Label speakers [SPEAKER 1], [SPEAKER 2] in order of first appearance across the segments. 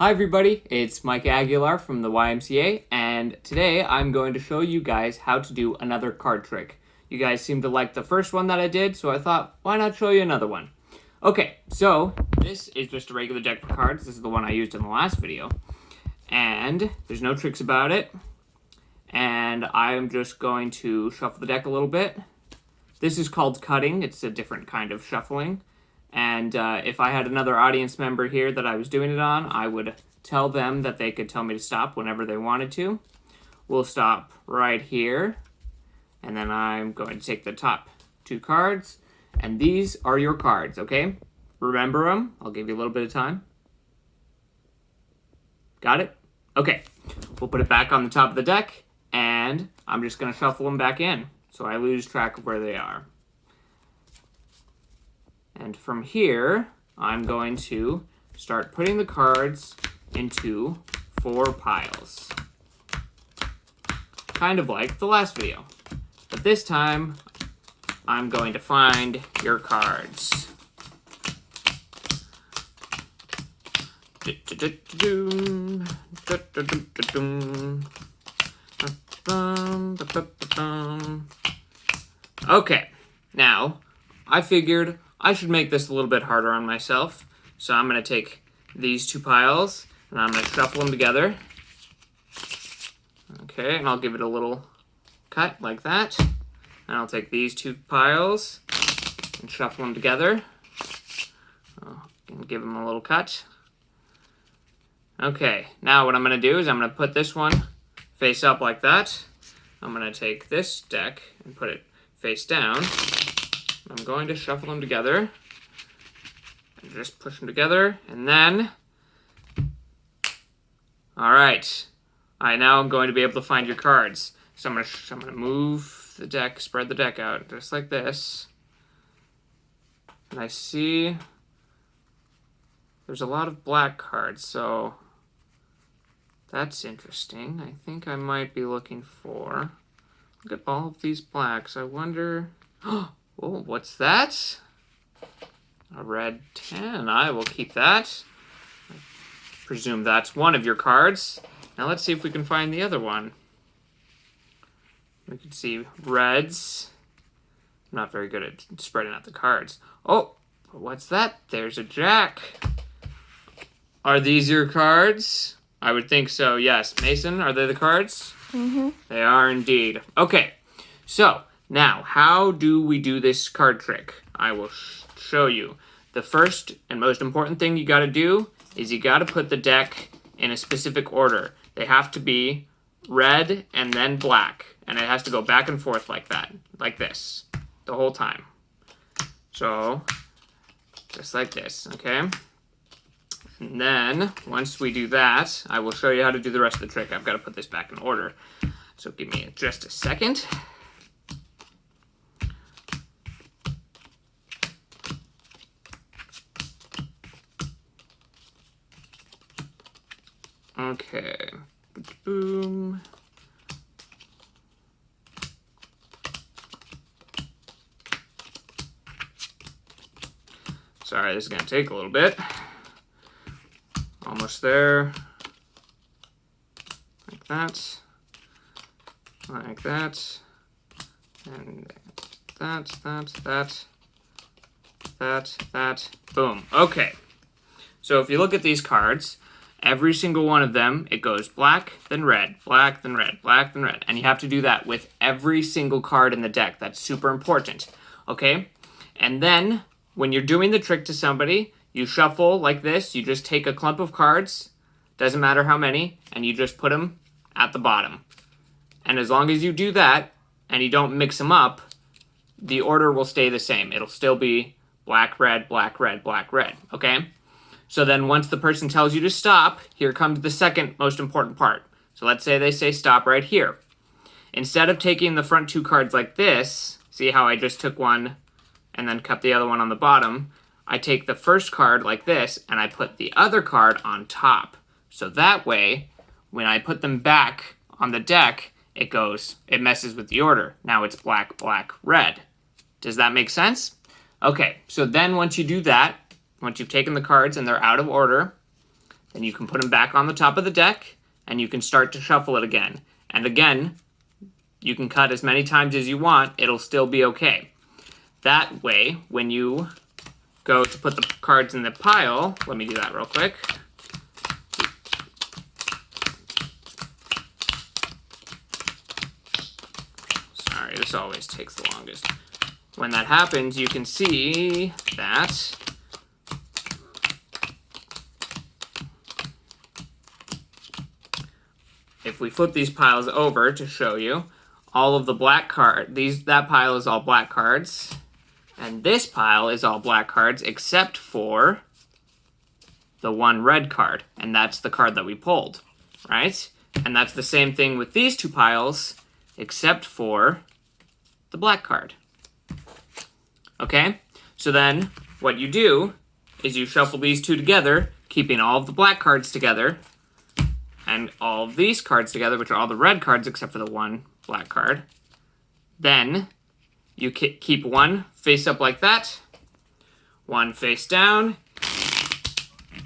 [SPEAKER 1] Hi everybody, it's Micah Aguilar from the YMCA, and today I'm going to show you guys how to do another card trick. You guys seem to like the first one that I did, so I thought, why not show you another one? Okay, so this is just a regular deck of cards. This is the one I used in the last video, and there's no tricks about it, and I'm just going to shuffle the deck a little bit. This is called cutting. It's a different kind of shuffling. And if I had another audience member here that I was doing it on, I would tell them that they could tell me to stop whenever they wanted to. We'll stop right here. And then I'm going to take the top two cards. And these are your cards, okay? Remember them. I'll give you a little bit of time. Got it? Okay. We'll put it back on the top of the deck. And I'm just going to shuffle them back in so I lose track of where they are. And from here, I'm going to start putting the cards into 4 piles. Kind of like the last video. But this time, I'm going to find your cards. Okay, now, I figured I should make this a little bit harder on myself. So I'm going to take these 2 piles and I'm going to shuffle them together. Okay, and I'll give it a little cut like that. And I'll take these 2 piles and shuffle them together. And give them a little cut. Okay, now what I'm going to do is I'm going to put this one face up like that. I'm going to take this deck and put it face down. I'm going to shuffle them together and just push them together, and then, all right, now I'm going to be able to find your cards. So I'm going to move the deck, spread the deck out just like this, and I see there's a lot of black cards, so that's interesting. I think I might be looking for, look at all of these blacks. I wonder, oh, what's that? A red 10. I will keep that. I presume that's one of your cards. Now let's see if we can find the other one. We can see reds. I'm not very good at spreading out the cards. Oh, what's that? There's a jack. Are these your cards? I would think so, yes. Mason, are they the cards?
[SPEAKER 2] Mm-hmm.
[SPEAKER 1] They are indeed. Okay, so now, how do we do this card trick? I will show you. The first and most important thing you got to do is you got to put the deck in a specific order. They have to be red and then black, and it has to go back and forth like that, like this, the whole time. So, just like this, okay? And then, once we do that, I will show you how to do the rest of the trick. I've got to put this back in order. So give me just a second. Okay, boom. Sorry, this is going to take a little bit. Almost there. Like that. Like that. And that. Boom. Okay. So if you look at these cards, every single one of them, it goes black, then red, black, then red, black, then red. And you have to do that with every single card in the deck. That's super important, okay? And then, when you're doing the trick to somebody, you shuffle like this. You just take a clump of cards, doesn't matter how many, and you just put them at the bottom. And as long as you do that, and you don't mix them up, the order will stay the same. It'll still be black, red, black, red, black, red, okay? So then once the person tells you to stop, here comes the second most important part. So let's say they say stop right here. Instead of taking the front 2 cards like this, see how I just took one and then cut the other one on the bottom, I take the first card like this and I put the other card on top. So that way, when I put them back on the deck, it messes with the order. Now it's black, black, red. Does that make sense? Okay, so then once you do that, once you've taken the cards and they're out of order, then you can put them back on the top of the deck, and you can start to shuffle it again. And again, you can cut as many times as you want, it'll still be okay. That way, when you go to put the cards in the pile, let me do that real quick. Sorry, this always takes the longest. When that happens, you can see that if we flip these piles over to show you, all of the black that pile is all black cards, and this pile is all black cards except for the one red card, and that's the card that we pulled, right? And that's the same thing with these two piles, except for the black card. Okay? So then, what you do is you shuffle these two together, keeping all of the black cards together, and all of these cards together, which are all the red cards except for the one black card. Then you keep one face up like that, one face down,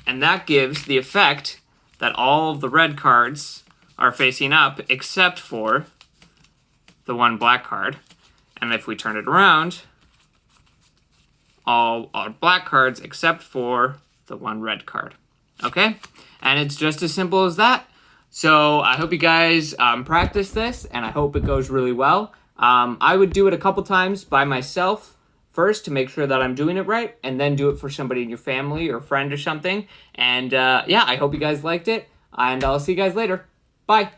[SPEAKER 1] and that gives the effect that all of the red cards are facing up except for the one black card. And if we turn it around, all are black cards except for the one red card. Okay? And it's just as simple as that. So I hope you guys practice this, and I hope it goes really well. I would do it a couple times by myself first to make sure that I'm doing it right, and then do it for somebody in your family or friend or something. And yeah, I hope you guys liked it, and I'll see you guys later. Bye.